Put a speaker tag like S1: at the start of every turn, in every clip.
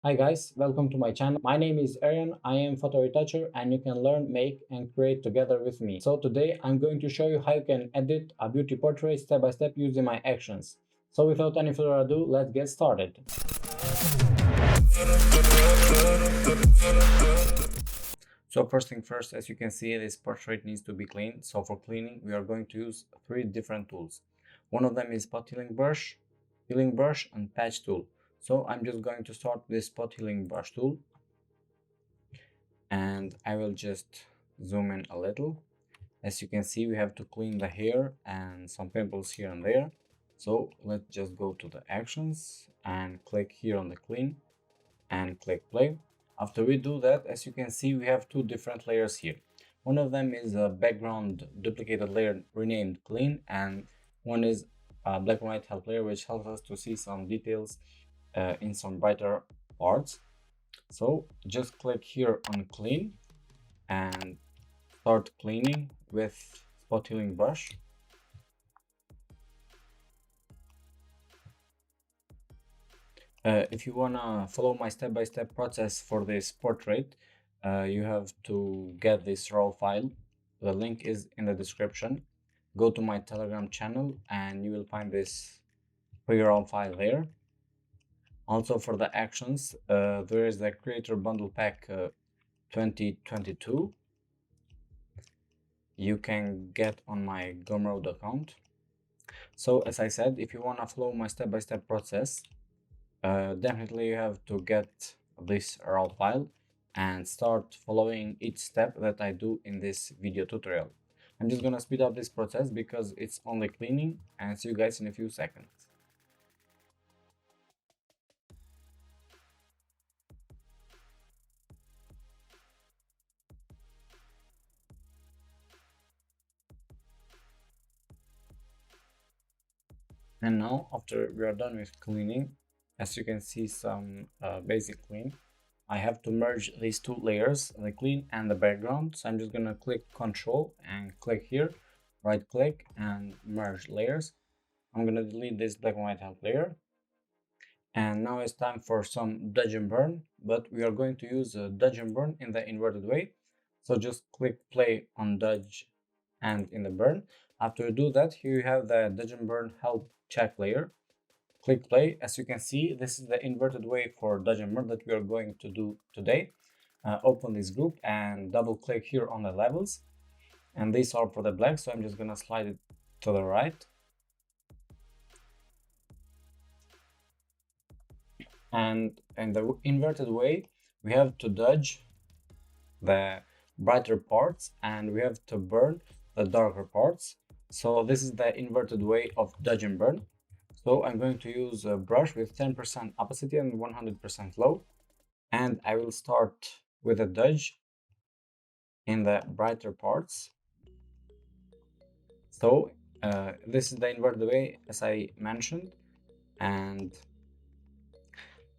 S1: Hi guys, welcome to my channel. My name is Arian. I am photo retoucher and you can learn, make and create together with me. So today I'm going to show you how you can edit a beauty portrait step by step using my actions. So without any further ado, let's get started. So first thing first, as you can see, this portrait needs to be cleaned. So for cleaning, we are going to use three different tools. One of them is spot healing brush and patch tool. So I'm just going to start with spot healing brush tool and I will just zoom in a little. As you can see, we have to clean the hair and some pimples here and there. So let's just go to the actions and click here on the clean and click play. After we do that, as you can see, we have two different layers here. One of them is a background duplicated layer renamed clean, and one is a black and white help layer, which helps us to see some details in some brighter parts. So just click here on clean and start cleaning with spot healing brush. If you wanna follow my step-by-step process for this portrait, you have to get this raw file. The link is in the description. Go to my Telegram channel and you will find this pre-raw file there. Also for the actions, there is the Creator Bundle Pack 2022. You can get on my Gumroad account. So as I said, if you want to follow my step-by-step process, definitely you have to get this raw file and start following each step that I do in this video tutorial. I'm just gonna speed up this process because it's only cleaning, and see you guys in a few seconds. And now after we are done with cleaning, as you can see some basic clean, I have to merge these two layers, the clean and the background. So I'm just gonna click Control and click here, right click and merge layers. I'm gonna delete this black and white help layer. And now it's time for some dodge and burn, but we are going to use a dodge and burn in the inverted way. So just click play on dodge and in the burn. After you do that, here you have the dodge and burn help check layer. Click play. As you can see, this is the inverted way for dodge and burn that we are going to do today. Open this group and double click here on the levels, and these are for the black, so I'm just gonna slide it to the right. And in the inverted way, we have to dodge the brighter parts and we have to burn the darker parts. So this is the inverted way of dodge and burn. So I'm going to use a brush with 10% opacity and 100% low, and I will start with a dodge in the brighter parts. So this is the inverted way, as I mentioned, and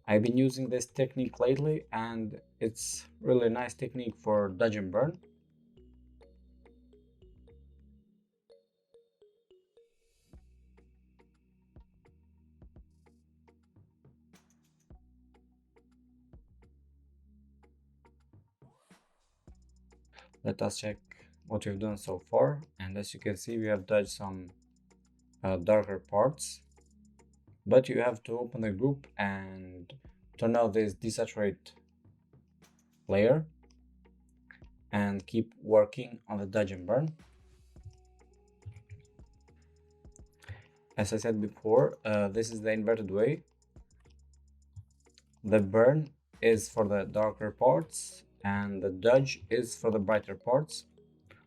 S1: I've been using this technique lately, and it's really nice technique for dodge and burn. Let us check what we've done so far, and as you can see, we have dodged some darker parts, but you have to open the group and turn off this desaturate layer and keep working on the dodge and burn. As I said before, this is the inverted way. The burn is for the darker parts and the dodge is for the brighter parts.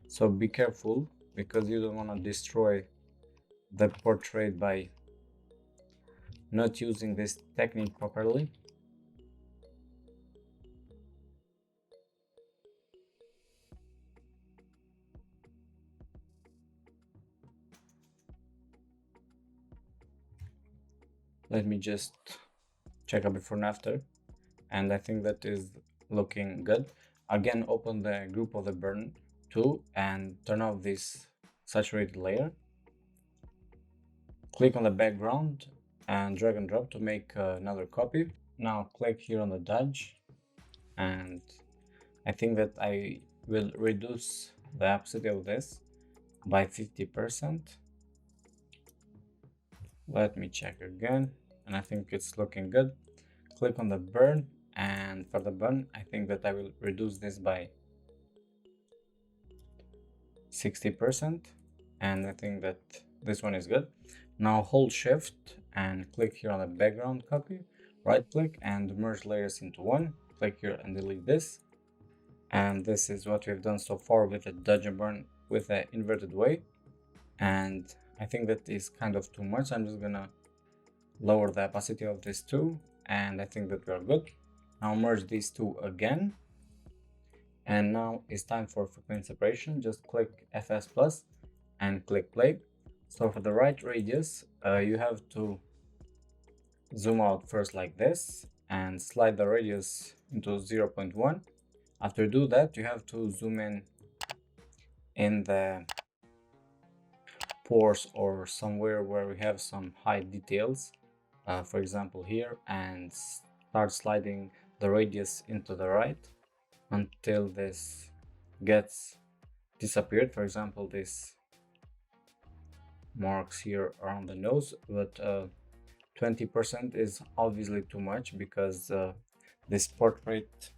S1: So be careful because you don't want to destroy the portrait by not using this technique properly. Let me just check a before and after, and I think that is looking good. Again, open the group of the burn tool and turn off this saturated layer. Click on the background and drag and drop to make another copy. Now click here on the dodge, and I think that I will reduce the opacity of this by 50%. Let me check again, and I think it's looking good. Click on the burn, and for the burn I think that I will reduce this by 60%, and I think that this one is good. Now hold shift and click here on the background copy, right click and merge layers into one. Click here and delete this, and this is what we've done so far with the dodge and burn with the inverted way. And I think that is kind of too much. I'm just gonna lower the opacity of these two, and I think that we are good. Now merge these two again, and now it's time for frequency separation. Just click FS plus and click play. So for the right radius, you have to zoom out first like this and slide the radius into 0.1. After you do that, you have to zoom in the pores or somewhere where we have some high details, for example here, and start sliding the radius into the right until this gets disappeared. For example, this marks here around the nose, but 20% is obviously too much because this portrait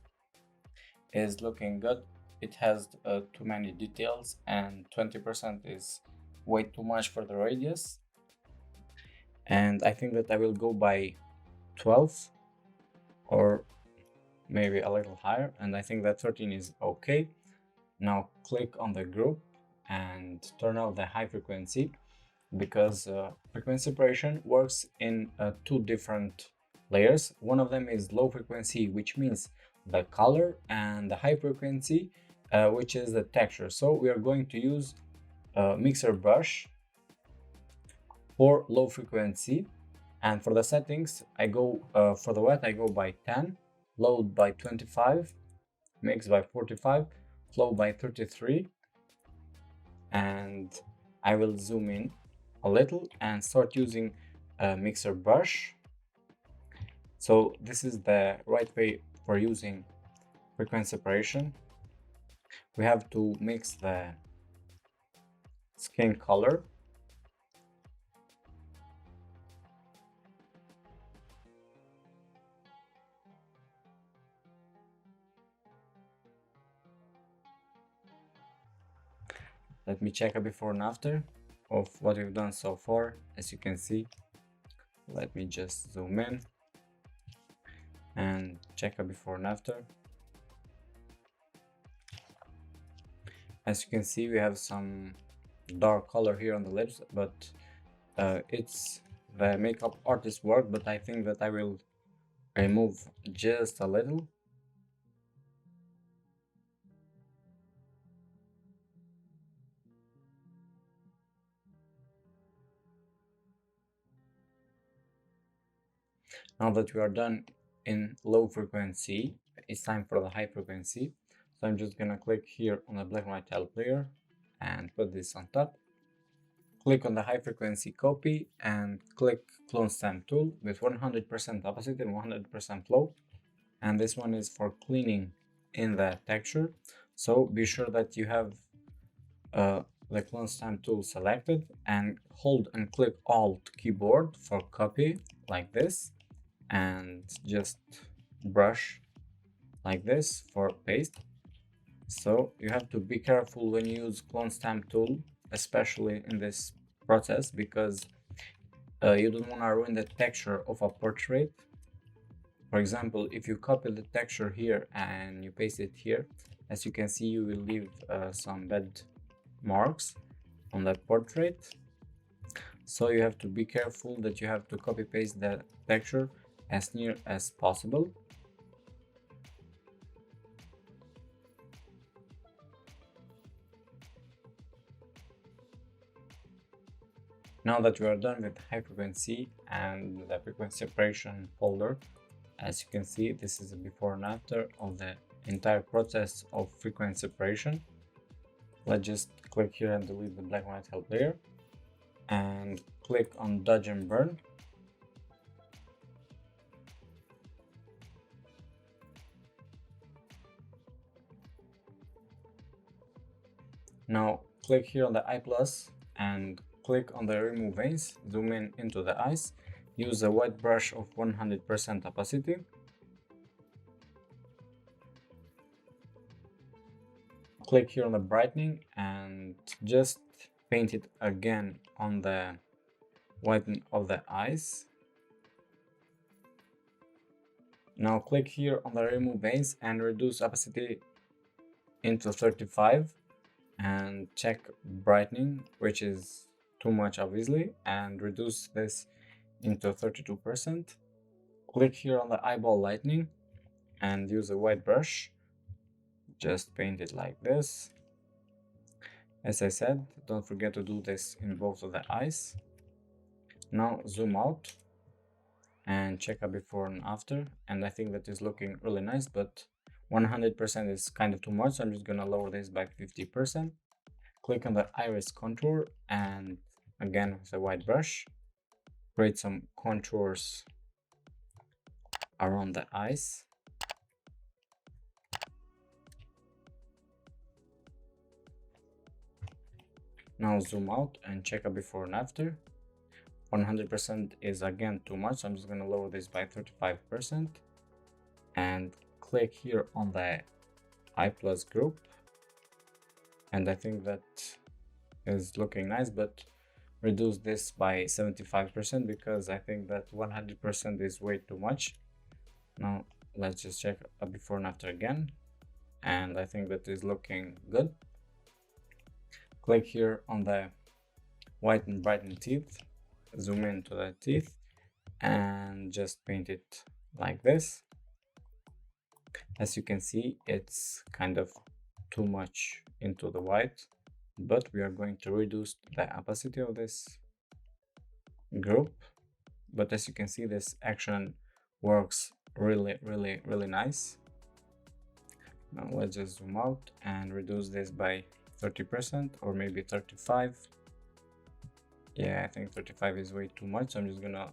S1: is looking good. It has too many details, and 20% is way too much for the radius. And I think that I will go by 12 or maybe a little higher, and I think that 13 is okay. Now click on the group and turn off the high frequency, because frequency separation works in two different layers. One of them is low frequency, which means the color, and the high frequency, which is the texture. So we are going to use a mixer brush for low frequency, and for the settings I go for the wet I go by 10, load by 25, mix by 45, flow by 33, and I will zoom in a little and start using a mixer brush. So this is the right way for using frequency separation. We have to mix the skin color, let me check a before and after of what we've done so far. As you can see, let me just zoom in and check a before and after. As you can see, we have some dark color here on the lips, but it's the makeup artist work, but I think that I will remove just a little. Now that we are done in low frequency, it's time for the high frequency. So I'm just gonna click here on the black and white tile player and put this on top. Click on the high frequency copy and click clone stamp tool with 100% opacity and 100% flow. And this one is for cleaning in the texture. So be sure that you have the clone stamp tool selected, and hold and click Alt keyboard for copy like this, and just brush like this for paste. So you have to be careful when you use clone stamp tool, especially in this process, because you don't want to ruin the texture of a portrait. For example, if you copy the texture here and you paste it here, as you can see, you will leave some bad marks on the portrait. So you have to be careful that you have to copy paste the texture as near as possible. Now that we are done with high frequency and the frequency separation folder, as you can see, this is a before and after of the entire process of frequency separation. Let's just click here and delete the black and white help layer and click on dodge and burn. Now click here on the eye plus and click on the remove veins, zoom in into the eyes, use a white brush of 100% opacity. Click here on the brightening and just paint it again on the whiten of the eyes. Now click here on the remove veins and reduce opacity into 35 and check brightening, which is too much obviously, and reduce this into 32%. Click here on the eyeball lightening and use a white brush. Just paint it like this. As I said, don't forget to do this in both of the eyes. Now zoom out and check a before and after, and I think that is looking really nice, but 100% is kind of too much, so I'm just gonna lower this by 50%. Click on the iris contour and again with a white brush, create some contours around the eyes. Now zoom out and check a before and after. 100% is again too much, so I'm just gonna lower this by 35% and click here on the eye plus group, and I think that is looking nice, but reduce this by 75% because I think that 100% is way too much. Now let's just check a before and after again, and I think that is looking good. Click here on the white and brighten teeth, zoom into the teeth and just paint it like this. As you can see, it's kind of too much into the white, but we are going to reduce the opacity of this group. But as you can see, this action works really nice. Now let's just zoom out and reduce this by 30% or maybe 35. Yeah, I think 35 is way too much, so I'm just gonna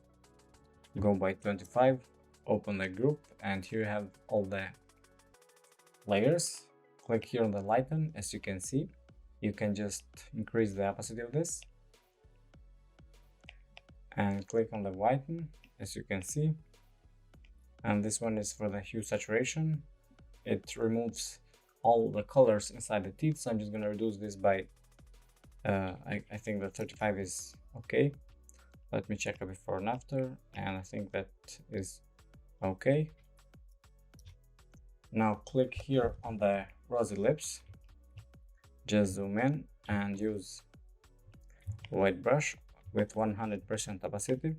S1: go by 25. Open the group and here you have all the layers. Click here on the lighten. As you can see, you can just increase the opacity of this and click on the whiten, as you can see, and this one is for the hue saturation. It removes all the colors inside the teeth, so I'm just gonna reduce this by I think that 35 is okay. Let me check a before and after, and I think that is okay. Now click here on the rosy lips, just zoom in and use white brush with 100% opacity.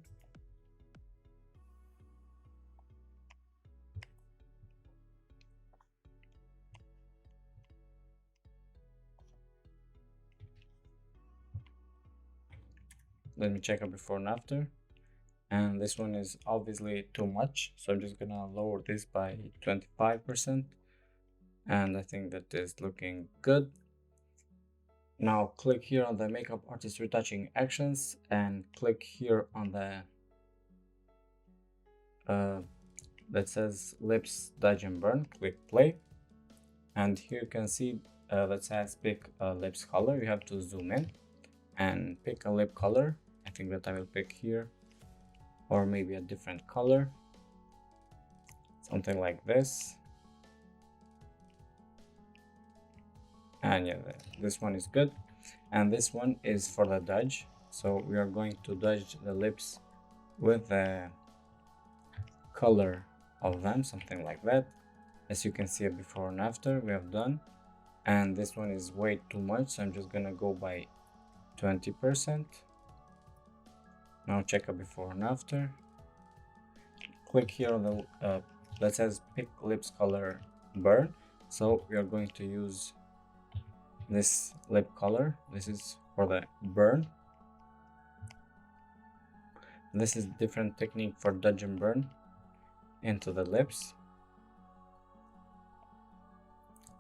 S1: Let me check a before and after, and this one is obviously too much, so I'm just gonna lower this by 25%, and I think that is looking good. Now click here on the makeup artist retouching actions and click here on the that says lips dodge and burn. Click play, and here you can see that says pick a lips color. You have to zoom in and pick a lip color. I think that I will pick here, or maybe a different color, something like this. And yeah, this one is good, and this one is for the dodge, so we are going to dodge the lips with the color of them, something like that. As you can see, a before and after we have done, and this one is way too much, so I'm just gonna go by 20%. Now check a before and after. Click here on the that says pick lips color burn, so we are going to use this lip color. This is for the burn. This is different technique for dodge and burn into the lips.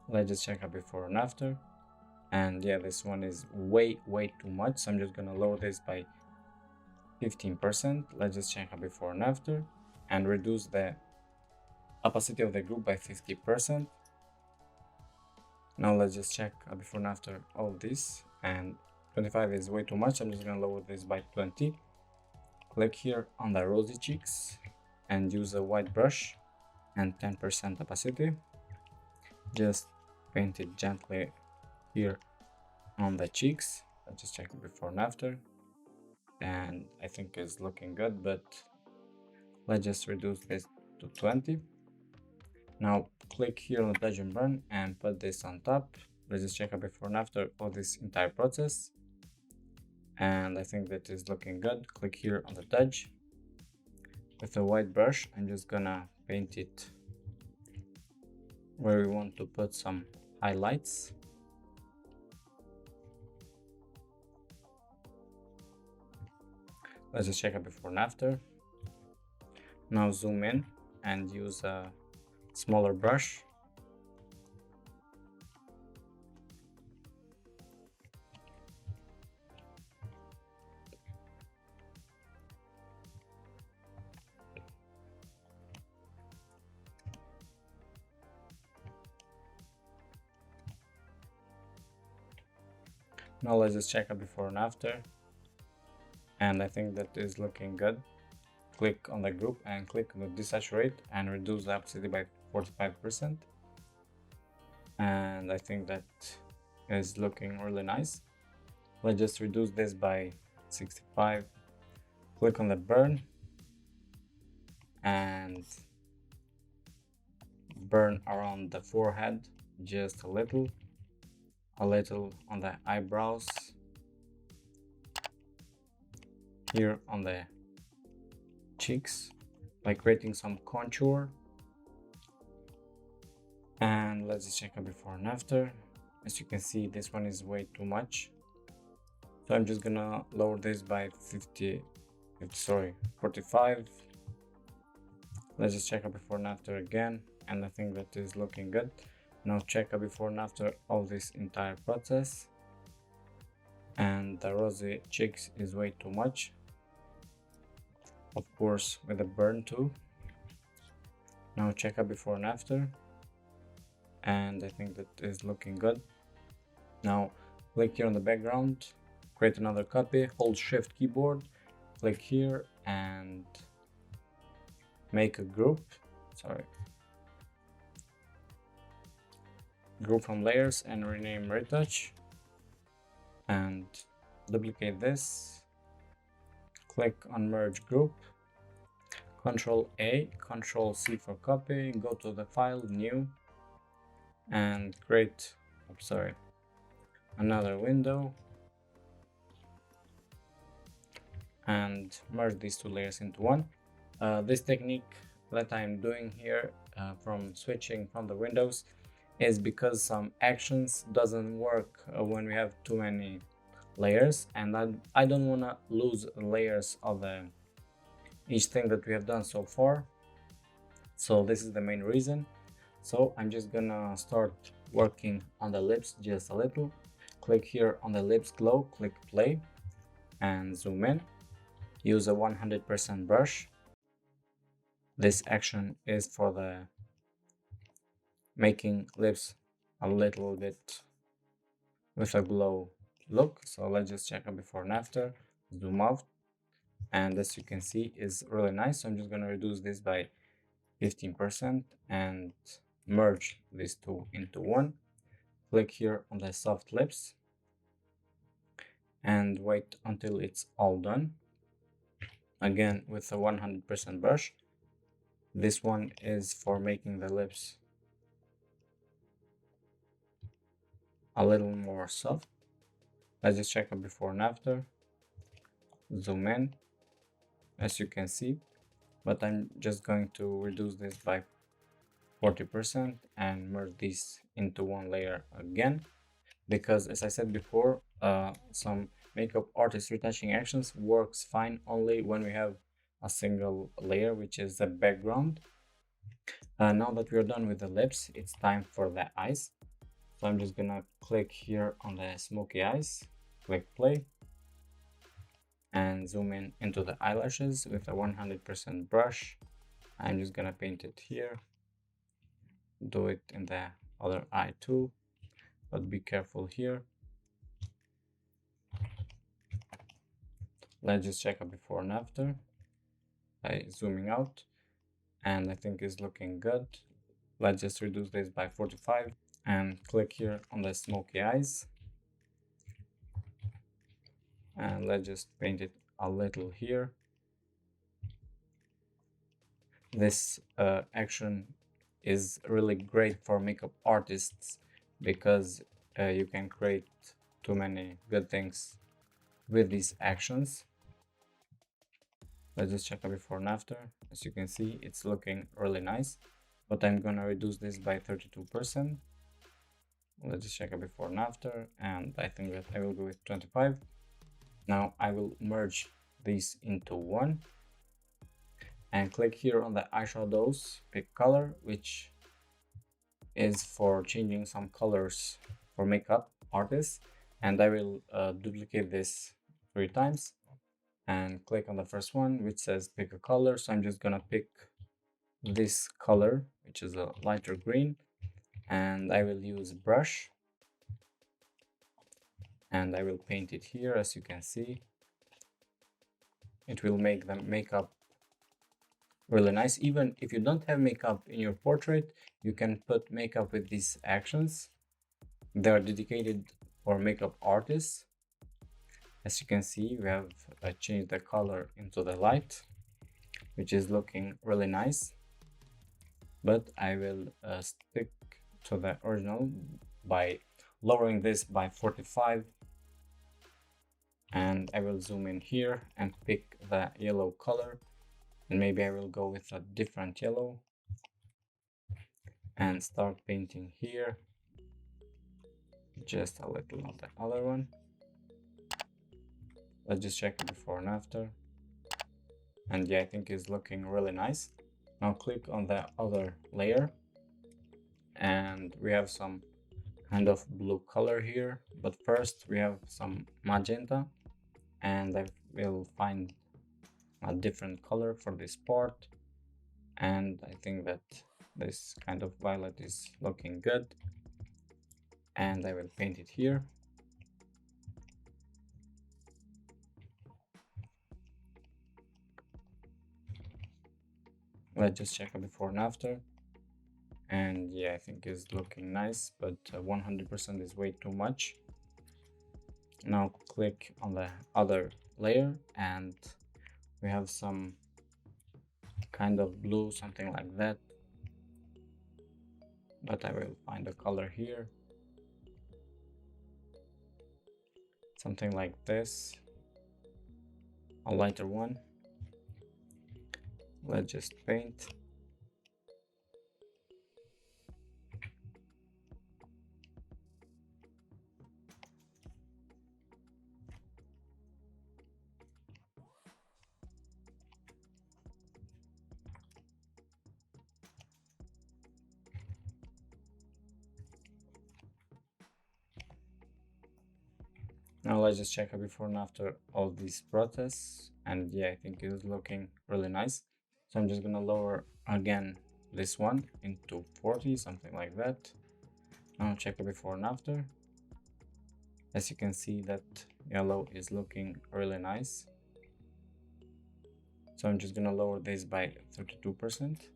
S1: Let's just check a before and after, and yeah, this one is way too much, so I'm just gonna lower this by 15%. Let's just check a before and after and reduce the opacity of the group by 50%. Now let's just check before and after all this, and 25 is way too much. I'm just gonna lower this by 20. Click here on the rosy cheeks and use a white brush and 10% opacity. Just paint it gently here on the cheeks. Let's just check it before and after, and I think it's looking good, but let's just reduce this to 20. Now click here on the touch and burn and put this on top. Let's just check out before and after of this entire process, and I think that is looking good. Click here on the touch with a white brush. I'm just gonna paint it where we want to put some highlights. Let's just check out before and after. Now zoom in and use a smaller brush. Now let's just check out before and after, and I think that is looking good. Click on the group and click on the desaturate and reduce the opacity by 45%, and I think that is looking really nice. Let's just reduce this by 65. Click on the burn and burn around the forehead just a little on the eyebrows, here on the cheeks by creating some contour. And let's just check out before and after. As you can see, this one is way too much, so I'm just gonna lower this by 45. Let's just check out before and after again, and I think that is looking good. Now check out before and after of this entire process, and the rosy cheeks is way too much, of course with the burn too. Now check out before and after, and I think that is looking good. Now click here on the background, create another copy, hold shift keyboard, click here and make a group from layers and rename Retouch, and duplicate this. Click on merge group, Ctrl A, Ctrl C for copy, go to the file, new, and create another window and merge these two layers into one. This technique that I'm doing here from switching from the windows is because some actions doesn't work when we have too many layers, and I don't want to lose layers of each thing that we have done so far. So this is the main reason. So I'm just gonna start working on the lips just a little. Click here on the lips glow, click play and zoom in. Use a 100% brush. This action is for the making lips a little bit with a glow look. So let's just check out before and after, zoom out, and as you can see is really nice. So I'm just gonna reduce this by 15% and merge these two into one. Click here on the soft lips and wait until it's all done. Again with a 100% brush. This one is for making the lips a little more soft. Let's just check out before and after, zoom in, as you can see, but I'm just going to reduce this by 40% and merge this into one layer again, because as I said before, some makeup artist retouching actions works fine only when we have a single layer, which is the background. Now that we're done with the lips, it's time for the eyes. So I'm just gonna click here on the smoky eyes, click play, and zoom in into the eyelashes with a 100% brush. I'm just gonna paint it here, do it in the other eye too, but be careful here. Let's just check a before and after by zooming out, and I think it's looking good. Let's just reduce this by 45 and click here on the smoky eyes, and let's just paint it a little here. This action is really great for makeup artists because you can create too many good things with these actions. Let's just check a before and after. As you can see, it's looking really nice, but I'm gonna reduce this by 32%. Let's just check a before and after, and I think that I will go with 25. Now I will merge these into one and click here on the eyeshadows, pick color, which is for changing some colors for makeup artists, and I will duplicate this 3 times and click on the first one which says pick a color. So I'm just gonna pick this color, which is a lighter green, and I will use brush and I will paint it here. As you can see, it will make the makeup really nice. Even if you don't have makeup in your portrait, you can put makeup with these actions. They are dedicated for makeup artists. As you can see, we have changed the color into the light, which is looking really nice. But I will stick to the original by lowering this by 45, and I will zoom in here and pick the yellow color, and maybe I will go with a different yellow and start painting here just a little on the other one. Let's just check it before and after, and yeah, I think it's looking really nice. Now click on the other layer, and we have some kind of blue color here, but first we have some magenta, and I will find a different color for this part, and I think that this kind of violet is looking good, and I will paint it here. Let's just check a before and after, and yeah, I think it's looking nice, but 100% is way too much. Now click on the other layer, and we have some kind of blue, something like that, but I will find a color here, something like this, a lighter one. Let's just paint. Now let's just check a before and after all these process, and yeah, I think it's looking really nice. So I'm just gonna lower again this one into 40, something like that. Now check a before and after. As you can see, that yellow is looking really nice. So I'm just gonna lower this by 32%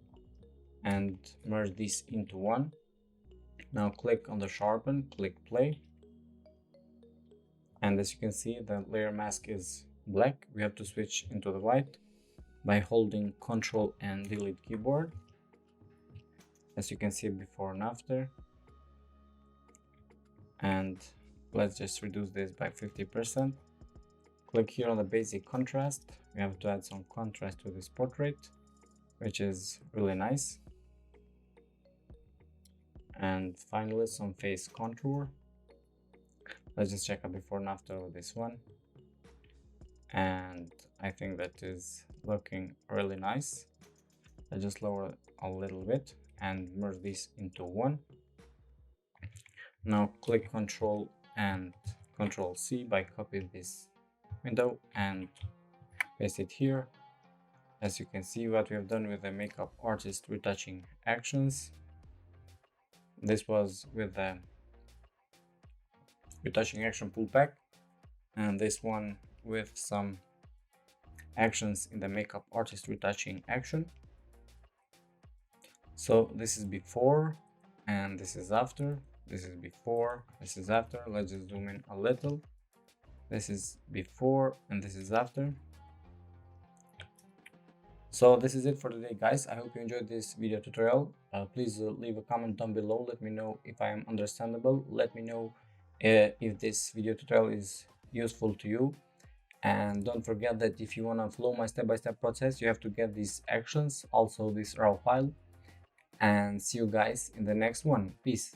S1: and merge this into one. Now click on the sharpen, click play. And as you can see, the layer mask is black. We have to switch into the white by holding Ctrl and Delete keyboard. As you can see before and after. And let's just reduce this by 50%. Click here on the basic contrast. We have to add some contrast to this portrait, which is really nice. And finally, some face contour. Let's just check a before and after with this one, and I think that is looking really nice. I just lower a little bit and merge this into one. Now click Ctrl and Ctrl C by copying this window and paste it here. As you can see, what we have done with the makeup artist retouching actions. This was with the retouching action pull back, and this one with some actions in the makeup artist retouching action. So this is before and this is after. This is before, this is after. Let's just zoom in a little. This is before and this is after. So this is it for today, guys. I hope you enjoyed this video tutorial. Please leave a comment down below. Let me know if I am understandable. Let me know if this video tutorial is useful to you. And don't forget that if you want to follow my step-by-step process, you have to get these actions, also this raw file. And see you guys in the next one. Peace.